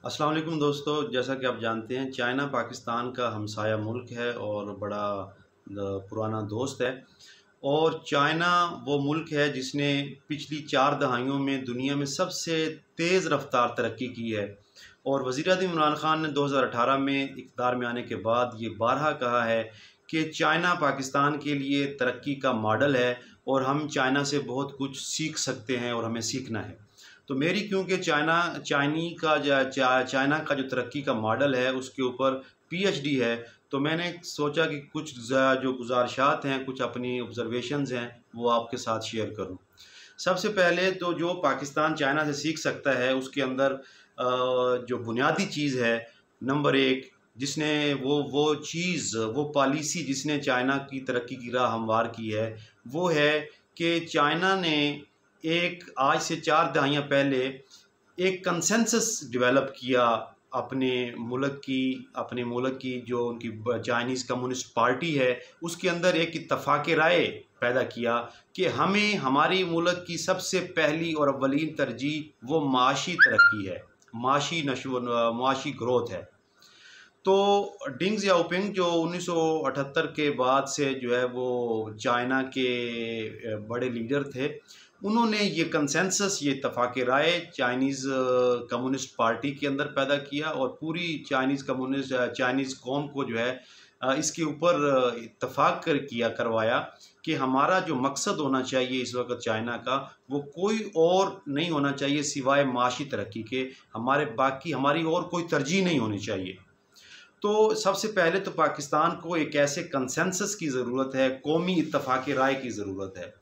अस्सलाम वालेकुम दोस्तों, जैसा कि आप जानते हैं चाइना पाकिस्तान का हमसाया मुल्क है और बड़ा पुराना दोस्त है। और चाइना वो मुल्क है जिसने पिछली 4 दहाइयों में दुनिया में सबसे तेज़ रफ्तार तरक्की की है। और वज़ीर-ए-आज़म इमरान खान ने 2018 में इक़्तिदार में आने के बाद ये बारहा कहा है कि चाइना पाकिस्तान के लिए तरक्की का मॉडल है और हम चाइना से बहुत कुछ सीख सकते हैं और हमें सीखना है। तो मेरी क्योंकि चाइना का जो तरक्की का मॉडल है उसके ऊपर पीएचडी है, तो मैंने सोचा कि कुछ जो गुज़ारिशात हैं, कुछ अपनी ऑब्ज़र्वेशंस हैं, वो आपके साथ शेयर करूं। सबसे पहले तो जो पाकिस्तान चाइना से सीख सकता है उसके अंदर जो बुनियादी चीज़ है, नंबर एक, जिसने वो पॉलिसी जिसने चाइना की तरक्की की राह हमवार की है, वो है कि चाइना ने एक आज से 4 दहाइयाँ पहले एक कंसेंसस डेवलप किया अपने मुल्क की जो उनकी चाइनीज़ कम्युनिस्ट पार्टी है, उसके अंदर एक इत्तफ़ाक़ राय पैदा किया कि हमें हमारी मुल्क की सबसे पहली और अव्वलीन तरजीह वो माशी तरक्की है, माशी ग्रोथ है। तो डिंग ज़ियाओपिंग जो 1978 के बाद से जो है वो चाइना के बड़े लीडर थे, उन्होंने ये कंसेंसस, ये इत्तफ़ाक़ राय चाइनीज़ कम्युनिस्ट पार्टी के अंदर पैदा किया और पूरी चाइनीज़ कौम को जो है इसके ऊपर इत्तफ़ाक़ करवाया कि हमारा जो मकसद होना चाहिए इस वक्त चाइना का, वो कोई और नहीं होना चाहिए सिवाय माशी तरक्की के। हमारी और कोई तरजीह नहीं होनी चाहिए। तो सबसे पहले तो पाकिस्तान को एक ऐसे कंसेंसस की ज़रूरत है, कौमी इत्तफ़ाक़ राय की ज़रूरत है।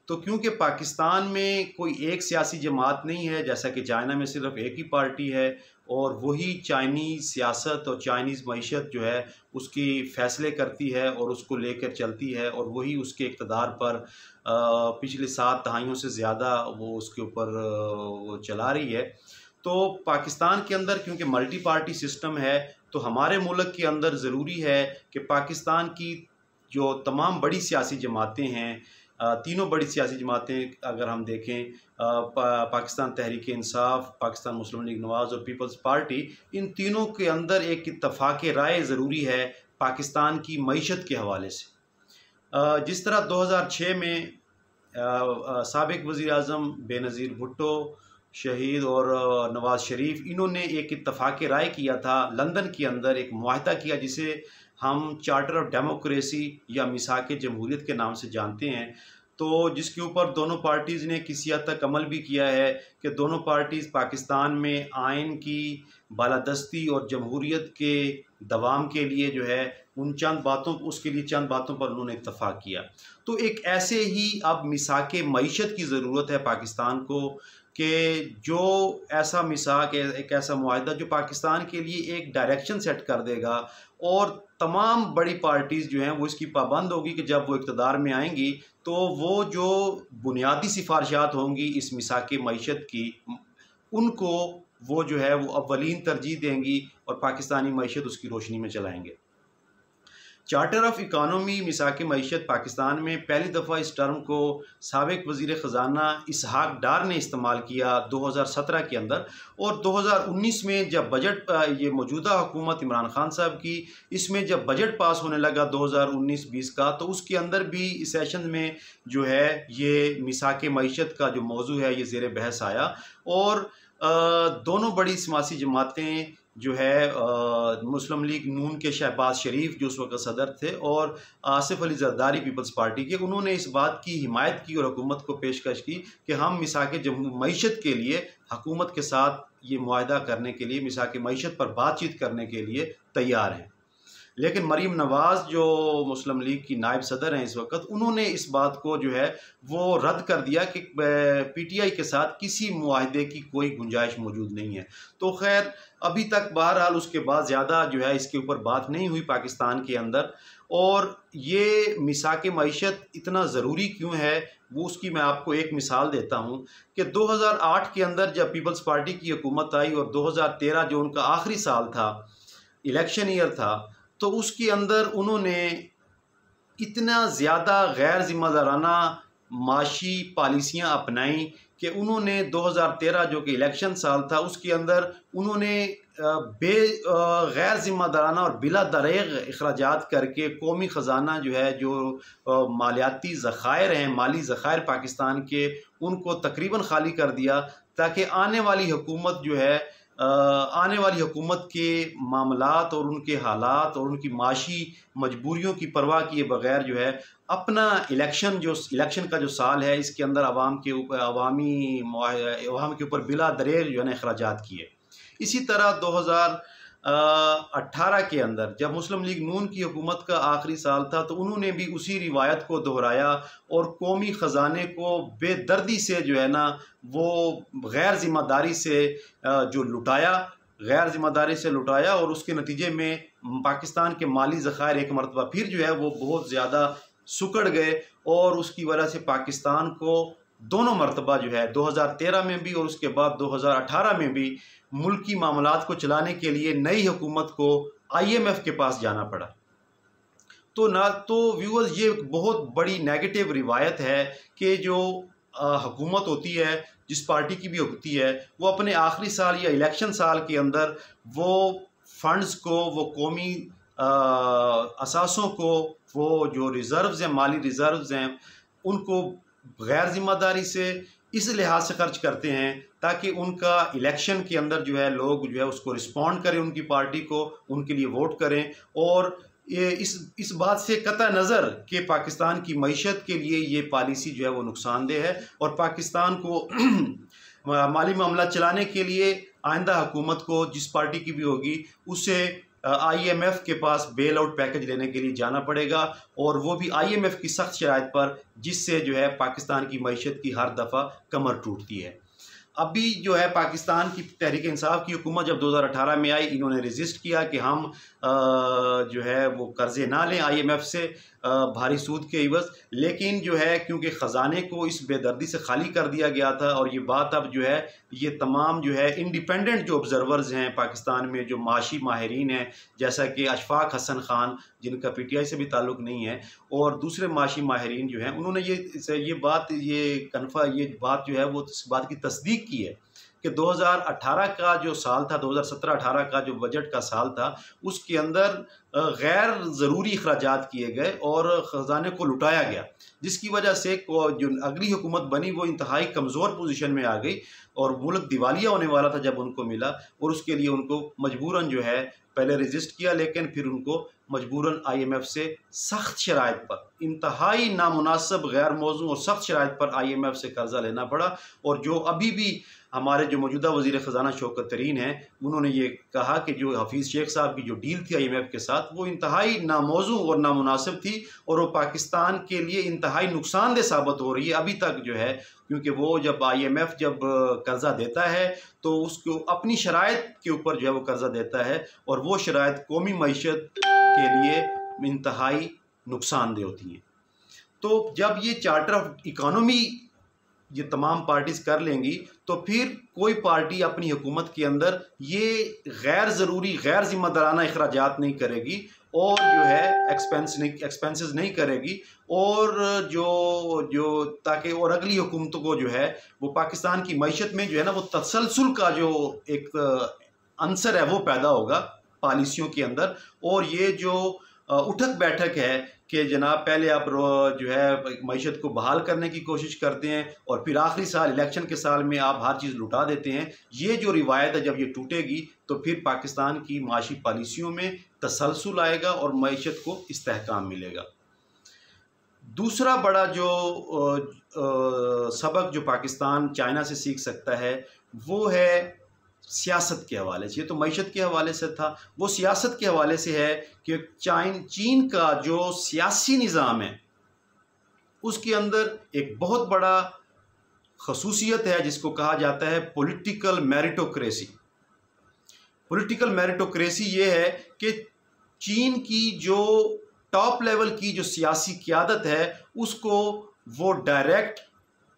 तो क्योंकि पाकिस्तान में कोई एक सियासी जमात नहीं है, जैसा कि चाइना में सिर्फ़ एक ही पार्टी है और वही चाइनीज़ सियासत और चाइनीज़ मईशत जो है उसकी फ़ैसले करती है और उसको लेकर चलती है और वही उसके इक़्तिदार पर पिछले 7 दहाइयों से ज़्यादा वो उसके ऊपर वो चला रही है। तो पाकिस्तान के अंदर क्योंकि मल्टी पार्टी सिस्टम है, तो हमारे मुल्क के अंदर ज़रूरी है कि पाकिस्तान की जो तमाम बड़ी सियासी जमातें हैं, तीनों बड़ी सियासी जमातें अगर हम देखें, पाकिस्तान तहरीक इंसाफ, पाकिस्तान मुस्लिम लीग नवाज़ और पीपल्स पार्टी, इन तीनों के अंदर एक इत्तफ़ाक़ राय ज़रूरी है पाकिस्तान की मईशत के हवाले से। जिस तरह 2006 में साबिक़ वज़ीर-ए-आज़म बेनज़ीर भुट्टो शहीद और नवाज़ शरीफ, इन्होंने एक इत्तफ़ाक़ राय किया था लंदन के अंदर, एक मुआहदा किया जिसे हम चार्टर ऑफ डेमोक्रेसी या मिसाक जमहूरियत के नाम से जानते हैं। तो जिसके ऊपर दोनों पार्टीज़ ने किसी हद तक अमल भी किया है कि दोनों पार्टीज़ पाकिस्तान में आइन की बालादस्ती और जमहूरियत के दवाम के लिए जो है उसके लिए चंद बातों पर उन्होंने इत्तफ़ाक़ किया। तो एक ऐसे ही अब मिसाक मईशत की ज़रूरत है पाकिस्तान को कि जो ऐसा एक ऐसा मुआहदा जो पाकिस्तान के लिए एक डायरेक्शन सेट कर देगा और तमाम बड़ी पार्टीज़ जो हैं वो इसकी पाबंद होगी कि जब वो इक़्तिदार में आएंगी तो वो जो बुनियादी सिफारिशात होंगी इस मिसाक मईशत की, उनको वो जो है वो अव्वलीन तरजीह देंगी और पाकिस्तानी मईशत उसकी रोशनी में चलाएंगे। चार्टर ऑफ इकानमी मिसाक मईशत पाकिस्तान में पहली दफ़ा इस टर्म को साबिक़ वज़ीर ख़ज़ाना इसहाक़ डार ने इस्तेमाल किया 2017 के अंदर। और 2019 में जब ये मौजूदा हुकूमत इमरान खान साहब की, इसमें जब बजट पास होने लगा 2019-20 का, तो उसके अंदर भी इस सेशन में जो है ये मिसाक मईशत का जो मौजू है ये ज़ेर बहस आया। और दोनों बड़ी सियासी जमातें जो है मुस्लिम लीग नून के शहबाज शरीफ जो उस वक्त सदर थे और आसिफ अली जरदारी पीपल्स पार्टी के, उन्होंने इस बात की हिमायत की और हुकूमत को पेशकश की कि हम मिसाक मईशत के लिए हुकूमत के साथ ये मुआहदा करने के लिए, मिसाक मईशत पर बातचीत करने के लिए तैयार हैं। लेकिन मरीम नवाज़ जो मुस्लिम लीग की नायब सदर हैं इस वक्त, उन्होंने इस बात को जो है वो रद्द कर दिया कि पीटीआई के साथ किसी मुआहदे की कोई गुंजाइश मौजूद नहीं है। तो खैर अभी तक बहरहाल उसके बाद ज़्यादा जो है इसके ऊपर बात नहीं हुई पाकिस्तान के अंदर। और ये मिसाक मईशत इतना ज़रूरी क्यों है, वो उसकी मैं आपको एक मिसाल देता हूँ कि 2008 के अंदर जब पीपल्स पार्टी की हुकूमत आई और 2013 जो उनका आखिरी साल था, इलेक्शन ईयर था, तो उसके अंदर उन्होंने इतना ज़्यादा गैर ज़िम्मेदाराना माशी पॉलिसियाँ अपनाई कि उन्होंने 2013 जो कि इलेक्शन साल था उसके अंदर उन्होंने गैर ज़िम्मेदाराना और बिला दरेग अखराजात करके कौमी ख़जाना जो है, जो मालियाती ज़ख़ायर हैं, माली ज़ख़ायर पाकिस्तान के, उनको तकरीबन खाली कर दिया, ताकि आने वाली हुकूमत जो है, आने वाली हुकूमत के मामलात और उनके हालात और उनकी माशी मजबूरियों की परवाह किए बगैर जो है अपना इलेक्शन का जो साल है इसके अंदर अवाम के ऊपर अवाम के ऊपर बिला दरेग जो है ना अखराजात किए। इसी तरह 2018 के अंदर जब मुस्लिम लीग नून की हुकूमत का आखिरी साल था तो उन्होंने भी उसी रिवायत को दोहराया और कौमी ख़जाने को बेदर्दी से जो है ना वो गैर ज़िम्मेदारी से जो लुटाया, गैर ज़िम्मेदारी से लुटाया और उसके नतीजे में पाकिस्तान के माली ज़ख़ायर एक मरतबा फिर जो है वो बहुत ज़्यादा सुकड़ गए और उसकी वजह से पाकिस्तान को दोनों मरतबा जो है 2013 में भी और उसके बाद 2018 में भी मुल्की मामलात को चलाने के लिए नई हुकूमत को IMF के पास जाना पड़ा। तो व्यूअर्स, ये बहुत बड़ी नेगेटिव रिवायत है कि जो हुकूमत होती है, जिस पार्टी की भी होती है, वो अपने आखिरी साल या इलेक्शन साल के अंदर वो फंड्स को, वो कौमी असासों को, वो जो रिज़र्व्स हैं, माली रिज़र्व्स हैं, उनको गैर ज़िम्मेदारी से इस लिहाज से खर्च करते हैं ताकि उनका इलेक्शन के अंदर जो है लोग जो है उसको रिस्पॉन्ड करें, उनकी पार्टी को, उनके लिए वोट करें। और ये इस बात से कतई नज़र कि पाकिस्तान की मईशत के लिए ये पॉलिसी जो है वो नुकसानदेह है और पाकिस्तान को माली मामला चलाने के लिए आइंदा हुकूमत को, जिस पार्टी की भी होगी, उसे IMF के पास बेल आउट पैकेज लेने के लिए जाना पड़ेगा और वो भी IMF की सख्त शराइत पर, जिससे जो है पाकिस्तान की मईशत की हर दफ़ा कमर टूटती है। अभी जो है पाकिस्तान की तहरीक इंसाफ की हुकूमत जब 2018 में आई, इन्होंने रजिस्ट किया कि हम जो है वो कर्ज़े ना लें IMF से भारी सूद के इवज़, लेकिन जो है क्योंकि ख़जाने को इस बेदर्दी से खाली कर दिया गया था और ये बात अब जो है ये तमाम जो है इंडिपेंडेंट जो ऑब्ज़र्वर्स हैं पाकिस्तान में, जो माशी माहिरीन हैं, जैसा कि अशफाक हसन ख़ान, जिनका PTI से भी ताल्लुक़ नहीं है, और दूसरे माशी माहिरीन जो हैं, उन्होंने ये बात जो है वो इस बात की तस्दीक की है कि 2018 का जो साल था, 2017-18 का जो बजट का साल था, उसके अंदर गैर ज़रूरी अखराजात किए गए और ख़जाने को लुटाया गया, जिसकी वजह से जो अगली हुकूमत बनी वो इंतहाई कमज़ोर पोजीशन में आ गई और मुल्क दिवालिया होने वाला था जब उनको मिला, और उसके लिए उनको मजबूरन जो है पहले रजिस्ट किया, लेकिन फिर उनको मजबूरन IMF से सख्त शराइत पर, इंतहाई नामुनासिब, गैर मौजू और सख्त शराइत पर IMF से कर्जा लेना पड़ा। और जो अभी भी हमारे जो मौजूदा वज़ीर ख़जाना शौकत तरीन हैं, उन्होंने ये कहा कि जो हफीज़ शेख साहब की जो डील थी IMF के साथ, वो इंतहाई नामौजू और नामुनासिब थी और वो पाकिस्तान के लिए इंतहाई नुकसानदेह साबित हो रही है अभी तक जो है, क्योंकि वो जब IMF जब कर्ज़ा देता है तो उसको अपनी शराइत के ऊपर जो है वो कर्ज़ा देता है और वो शराइत कौमी मईशत के लिए इंतहाई नुकसानदेह होती हैं। तो जब ये चार्टर ऑफ इकानमी ये तमाम पार्टीज़ कर लेंगी तो फिर कोई पार्टी अपनी हुकूमत के अंदर ये गैर ज़रूरी, गैर ज़िम्मेदाराना अखराजात नहीं करेगी और जो है एक्सपेंसेस नहीं करेगी और जो ताकि और अगली हुकूमतों को जो है वो पाकिस्तान की मईशत में जो है ना वो तसलसल का जो एक अंसर है वो पैदा होगा पॉलिसियों के अंदर। और ये जो उठक बैठक है कि जनाब पहले आप जो है मईशत को बहाल करने की कोशिश करते हैं और फिर आखिरी साल इलेक्शन के साल में आप हर चीज़ लुटा देते हैं, ये जो रिवायत है जब ये टूटेगी तो फिर पाकिस्तान की माशी पॉलिसियों में तसलसल आएगा और मईशत को इस्तेहकाम मिलेगा। दूसरा बड़ा जो सबक जो पाकिस्तान चाइना से सीख सकता है वो है सियासत के हवाले से। ये तो मईशत के हवाले से था, वो सियासत के हवाले से है कि चीन का जो सियासी निज़ाम है उसके अंदर एक बहुत बड़ा खसूसियत है जिसको कहा जाता है पॉलिटिकल मेरिटोक्रेसी। पॉलिटिकल मेरिटोक्रेसी ये है कि चीन की जो टॉप लेवल की जो सियासी क़यादत है उसको वो डायरेक्ट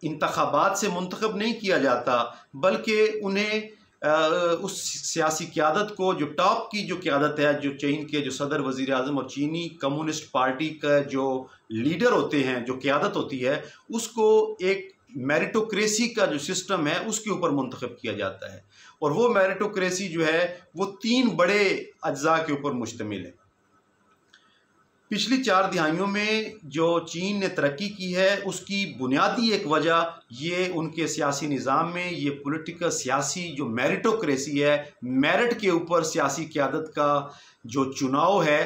इंतखाबात से मुंतखब नहीं किया जाता, बल्कि उन्हें उस सियासी क़यादत को, जो टॉप की जो क़यादत है, जो चीन के जो सदर, वज़ीर आज़म और चीनी कम्युनिस्ट पार्टी का जो लीडर होते हैं, जो क़यादत होती है, उसको एक मेरिटोक्रेसी का जो सिस्टम है उसके ऊपर मुंतखब किया जाता है। और वो मेरिटोक्रेसी जो है वो 3 बड़े अज्जा के ऊपर मुश्तमिल है। पिछली 4 दिहाइयों में जो चीन ने तरक्की की है उसकी बुनियादी एक वजह ये उनके सियासी निज़ाम में ये पॉलिटिकल सियासी जो मेरिटोक्रेसी है, मेरिट के ऊपर सियासी क़यादत का जो चुनाव है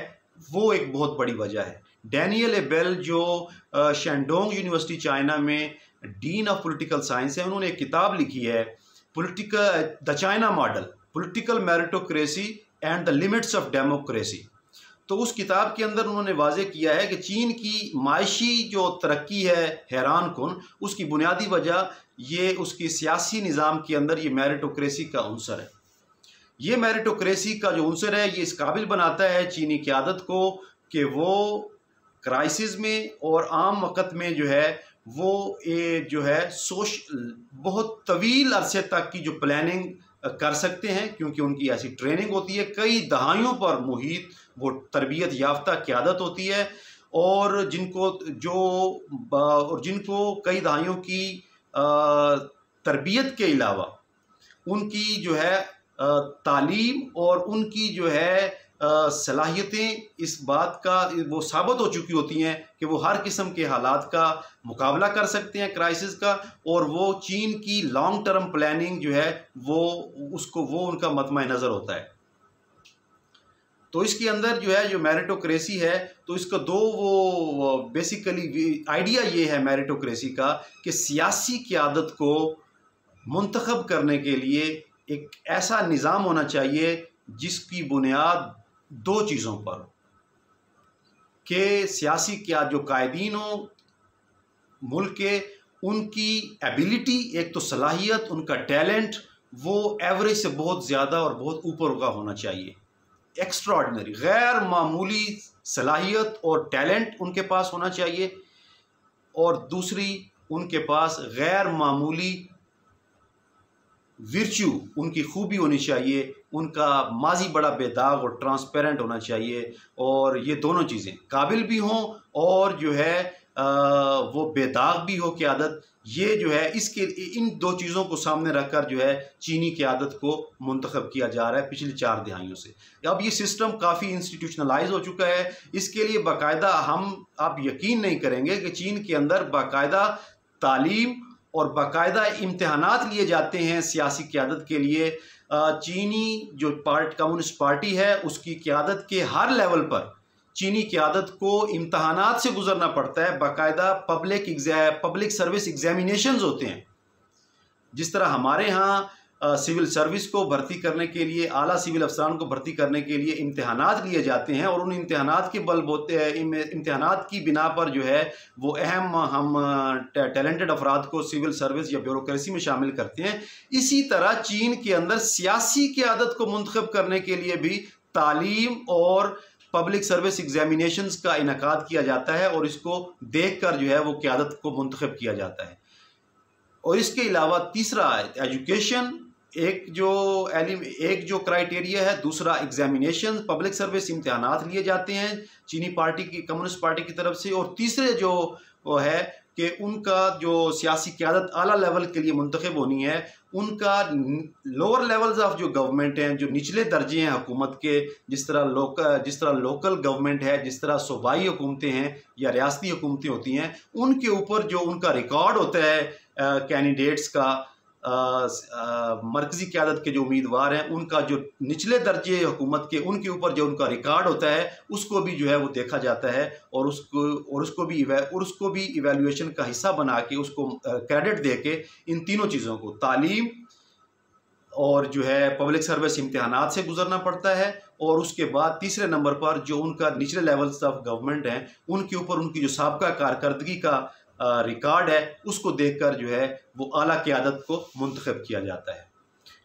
वो एक बहुत बड़ी वजह है। डैनियल एबेल जो शेंडोंग यूनिवर्सिटी चाइना में डीन ऑफ पॉलिटिकल साइंस है, उन्होंने एक किताब लिखी है the China model, political meritocracy and the limits of democracy. तो उस किताब के अंदर उन्होंने वाज़े किया है कि चीन की माशी जो तरक्की है हैरान कुन, उसकी बुनियादी वजह ये उसकी सियासी निज़ाम के अंदर ये मेरिटोक्रेसी का उनसर है। ये मेरिटोक्रेसी का जो उनसर है ये इस काबिल बनाता है चीनी क़यादत को कि वो क्राइसिस में और आम वक़्त में जो है वो जो है बहुत तवील अरसे तक की जो प्लानिंग कर सकते हैं, क्योंकि उनकी ऐसी ट्रेनिंग होती है, कई दहाइयों पर मुहित वो तरबियत याफ्ता क़यादत होती है और जिनको कई दहाइयों की तरबियत के अलावा उनकी जो है तालीम और उनकी जो है सलाहियतें इस बात का वो साबित हो चुकी होती हैं कि वो हर किस्म के हालात का मुकाबला कर सकते हैं, क्राइसिस का, और वो चीन की लॉन्ग टर्म प्लानिंग जो है वो उनका मतमा नज़र होता है। तो इसके अंदर जो है जो मेरिटोक्रेसी है तो इसका वो बेसिकली आइडिया ये है मेरिटोक्रेसी का कि सियासी क़यादत को मुंतखब करने के लिए एक ऐसा निज़ाम होना चाहिए जिसकी बुनियाद 2 चीज़ों पर कि सियासी क्या जो कायदीन हो मुल्क के, उनकी एबिलिटी, एक तो सलाहियत, उनका टैलेंट वो एवरेज से बहुत ज़्यादा और बहुत ऊपर का होना चाहिए। एक्स्ट्राऑर्डिनरी, गैर मामूली सलाहियत और टैलेंट उनके पास होना चाहिए। और दूसरी, उनके पास गैर मामूली विर्च्यू, उनकी खूबी होनी चाहिए, उनका माजी बड़ा बेदाग और ट्रांसपेरेंट होना चाहिए। और ये दोनों चीज़ें काबिल भी हों और जो है वो बेदाग भी हो क़यादत, ये जो है इन 2 चीज़ों को सामने रखकर जो है चीनी क़यादत को मुंतखब किया जा रहा है पिछली 4 दिहाइयों से। अब ये सिस्टम काफ़ी इंस्टीट्यूशनलाइज हो चुका है। इसके लिए बाकायदा आप यकीन नहीं करेंगे कि चीन के अंदर बाकायदा तालीम और बाकायदा इम्तहानात लिए जाते हैं सियासी क़यादत के लिए। चीनी जो कम्युनिस्ट पार्टी है उसकी क़यादत के हर लेवल पर चीनी क़यादत को इम्तहानात से गुजरना पड़ता है। बाकायदा पब्लिक सर्विस एग्जामिनेशंस होते हैं। जिस तरह हमारे यहाँ सिविल सर्विस को भर्ती करने के लिए, आला सिविल अफसरान को भर्ती करने के लिए इम्तहानात लिए जाते हैं और उन इम्तहानात के इम्तहानात की बिना पर जो है वो हम टैलेंटेड अफराद को सिविल सर्विस या ब्यूरोक्रेसी में शामिल करते हैं। इसी तरह चीन के अंदर सियासी क़यादत को मुंतखब करने के लिए भी तालीम और पब्लिक सर्विस एग्जामिनेशंस का इनकाद किया जाता है और इसको देख कर जो है वो क़यादत को मुंतखब किया जाता है। और इसके अलावा तीसरा एजुकेशन एक जो क्राइटेरिया है, दूसरा एग्जामिनेशन, पब्लिक सर्विस इम्तहानात लिए जाते हैं चीनी कम्युनिस्ट पार्टी की तरफ से, और तीसरे जो वो है कि उनका जो सियासी क़यादत आला लेवल के लिए मुंतखब होनी है, उनका लोअर लेवल्स ऑफ जो गवर्नमेंट हैं, जो निचले दर्जे हैं हुकूमत के, जिस तरह लोकल गवर्नमेंट है, जिस तरह सूबाई हुकूमतें हैं या रियासती हुकूमतें होती हैं, उनके ऊपर जो उनका रिकॉर्ड होता है कैंडिडेट्स का, मरकज़ी क़यादत के जो उम्मीदवार हैं उनका जो निचले दर्जे हुकूमत के, उनके ऊपर जो उनका रिकॉर्ड होता है उसको भी जो है वो देखा जाता है और उसको भी इवैल्यूएशन का हिस्सा बना के उसको क्रेडिट दे के इन तीनों चीज़ों को, तालीम और जो है पब्लिक सर्विस इम्तहानात से गुजरना पड़ता है, और उसके बाद तीसरे नंबर पर जो उनका निचले लेवल्स ऑफ गवर्नमेंट हैं उनके ऊपर उनकी जो साबका कारकर्दगी का रिकॉर्ड है उसको देखकर जो है वो आला क़यादत को मुंतखब किया जाता है।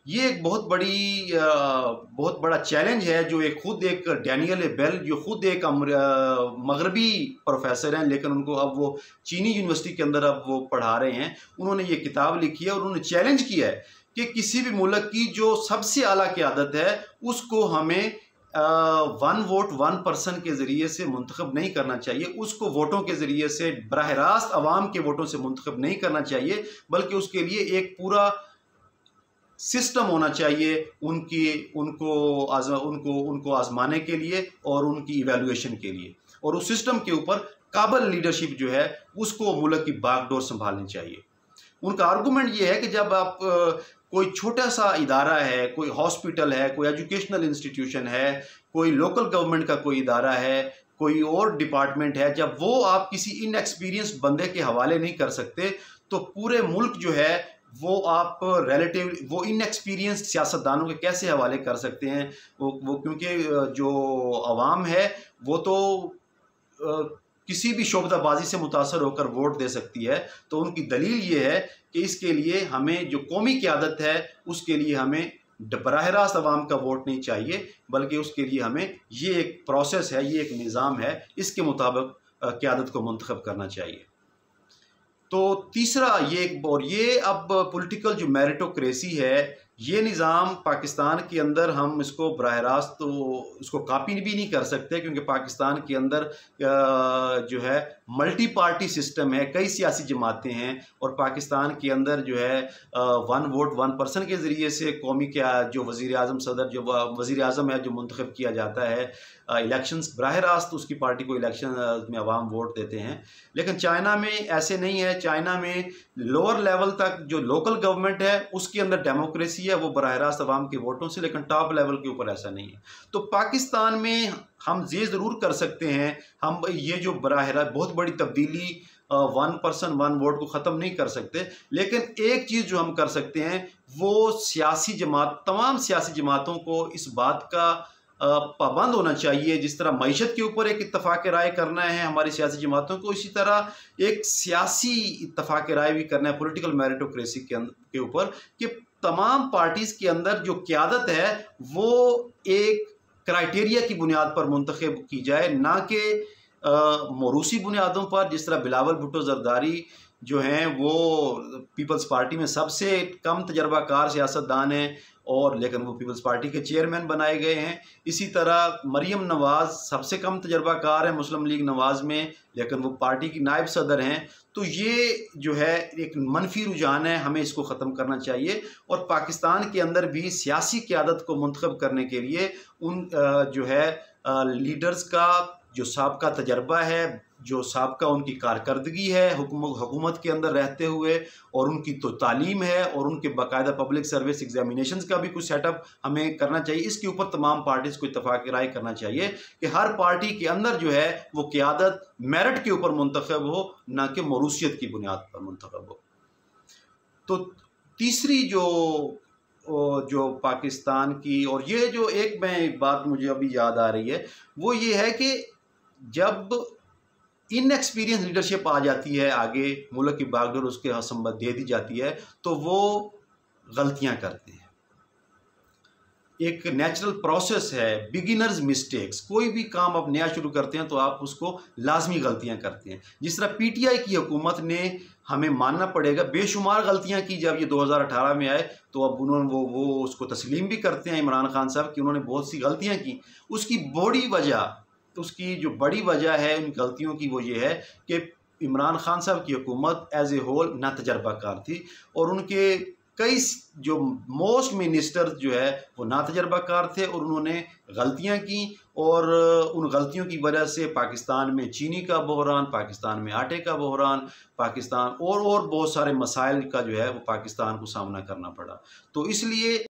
ये एक बहुत बड़ा चैलेंज है जो खुद एक डैनियल एबेल, जो खुद एक मगरबी प्रोफेसर हैं लेकिन उनको अब वो चीनी यूनिवर्सिटी के अंदर अब वो पढ़ा रहे हैं, उन्होंने ये किताब लिखी है और उन्होंने चैलेंज किया है कि किसी भी मुल्क की जो सबसे आला क़यादत है उसको हमें वन वोट वन पर्सन के ज़रिए से मुंतखब नहीं करना चाहिए, उसको वोटों के ज़रिए से बराह रास्त अवाम के वोटों से मुंतखब नहीं करना चाहिए, बल्कि उसके लिए एक पूरा सिस्टम होना चाहिए उनको आजमाने के लिए और उनकी इवैल्यूएशन के लिए, और उस सिस्टम के ऊपर काबिल लीडरशिप जो है उसको मुल्क की बागडोर संभालनी चाहिए। उनका आर्गूमेंट ये है कि जब आप कोई छोटा सा इदारा है, कोई हॉस्पिटल है, कोई एजुकेशनल इंस्टीट्यूशन है, कोई लोकल गवर्नमेंट का कोई इदारा है, कोई और डिपार्टमेंट है, जब वो आप किसी इनएक्सपीरियंस बंदे के हवाले नहीं कर सकते तो पूरे मुल्क जो है वो आप वो इनएक्सपीरियंस सियासतदानों के कैसे हवाले कर सकते हैं। वो क्योंकि जो अवाम है वो तो किसी भी शोबदाबाजी से मुतासर होकर वोट दे सकती है। तो उनकी दलील ये है कि इसके लिए हमें जो कौमी क़यादत है उसके लिए हमें बराह रास्त अवाम का वोट नहीं चाहिए, बल्कि उसके लिए हमें ये एक प्रोसेस है, ये एक निज़ाम है, इसके मुताबिक क़यादत को मुंतखब करना चाहिए। तो तीसरा ये अब पॉलिटिकल जो मेरिटोक्रेसी है, ये निज़ाम पाकिस्तान के अंदर हम इसको बराह रास्त तो इसको कापी भी नहीं कर सकते, क्योंकि पाकिस्तान के अंदर जो है मल्टी पार्टी सिस्टम है, कई सियासी जमातें हैं, और पाकिस्तान के अंदर जो है वन वोट वन पर्सन के ज़रिए से कौमी जो वज़ीर आज़म सदर जो वज़ीर आज़म है जो मुंतखब किया जाता है, इलेक्शंस बराह रास्त उसकी पार्टी को इलेक्शन में अवाम वोट देते हैं। लेकिन चाइना में ऐसे नहीं है। चाइना में लोअर लेवल तक जो लोकल गवर्नमेंट है उसके अंदर डेमोक्रेसी है, वो बराह रास्त अवाम के वोटों से, लेकिन टॉप लेवल के ऊपर ऐसा नहीं है। तो पाकिस्तान में हम ये ज़रूर कर सकते हैं, हम ये जो बराह रास्त बहुत बड़ी तब्दीली वन पर्सन वन वोट को ख़त्म नहीं कर सकते, लेकिन एक चीज़ जो हम कर सकते हैं वो तमाम सियासी जमातों को इस बात का पाबंद होना चाहिए। जिस तरह मईशत के ऊपर एक इत्तफ़ाक़ राय करना है हमारी सियासी जमातों को, इसी तरह एक सियासी इत्तफ़ाक़ राय भी करना है पॉलिटिकल मेरिटोक्रेसी के ऊपर, कि तमाम पार्टीज़ के अंदर जो क़यादत है वो एक क्राइटेरिया की बुनियाद पर मुंतखब की जाए, ना कि मौरूसी बुनियादों पर। जिस तरह बिलावल भुट्टो ज़रदारी जो हैं वो पीपल्स पार्टी में सबसे कम तजर्बाकार सियासतदान हैं, और लेकिन वो पीपल्स पार्टी के चेयरमैन बनाए गए हैं। इसी तरह मरियम नवाज़ सबसे कम तजर्बाकार है मुस्लिम लीग नवाज़ में, लेकिन वो पार्टी की नायब सदर हैं। तो ये जो है एक मनफी रुझान है, हमें इसको ख़त्म करना चाहिए, और पाकिस्तान के अंदर भी सियासी क़यादत को मुंतखब करने के लिए उन जो है लीडर्स का जो साबका तजर्बा है, जो साबका उनकी कारकर्दगी है हुकूमत के अंदर रहते हुए, और उनकी तो तालीम है, और उनके बाकायदा पब्लिक सर्विस एग्जामिनेशंस का भी कुछ सेटअप हमें करना चाहिए। इसके ऊपर तमाम पार्टीज़ को इत्तफाक राय करना चाहिए कि हर पार्टी के अंदर जो है वो क़यादत मेरिट के ऊपर मुंतखब हो, ना कि मौरूसियत की बुनियाद पर मुंतखब हो। तो तीसरी जो पाकिस्तान की, और ये जो एक बात मुझे अभी याद आ रही है, वो ये है कि जब इनएक्सपीरियंस लीडरशिप आ जाती है आगे, मुल्क की बागडोर उसके संबंध दे दी जाती है, तो वो गलतियां करते हैं। एक नेचुरल प्रोसेस है, बिगिनर्स मिस्टेक्स। कोई भी काम आप नया शुरू करते हैं तो आप उसको लाजमी गलतियां करते हैं। जिस तरह पीटीआई की हुकूमत ने, हमें मानना पड़ेगा, बेशुमार गलतियां की। जब ये 2018 में आए तो अब उन्होंने वो उसको तस्लीम भी करते हैं इमरान खान साहब कि उन्होंने बहुत सी गलतियां की। उसकी जो बड़ी वजह है उन गलतियों की, वो ये है कि इमरान खान साहब की हुकूमत एज ए होल ना तजर्बाकार थी, और उनके कई जो मोस्ट मिनिस्टर जो है वो ना तजर्बाकार थे, और उन्होंने गलतियां की, और उन गलतियों की वजह से पाकिस्तान में चीनी का बहरान, पाकिस्तान में आटे का बहरान, पाकिस्तान और बहुत सारे मसाइल का जो है वो पाकिस्तान को सामना करना पड़ा। तो इसलिए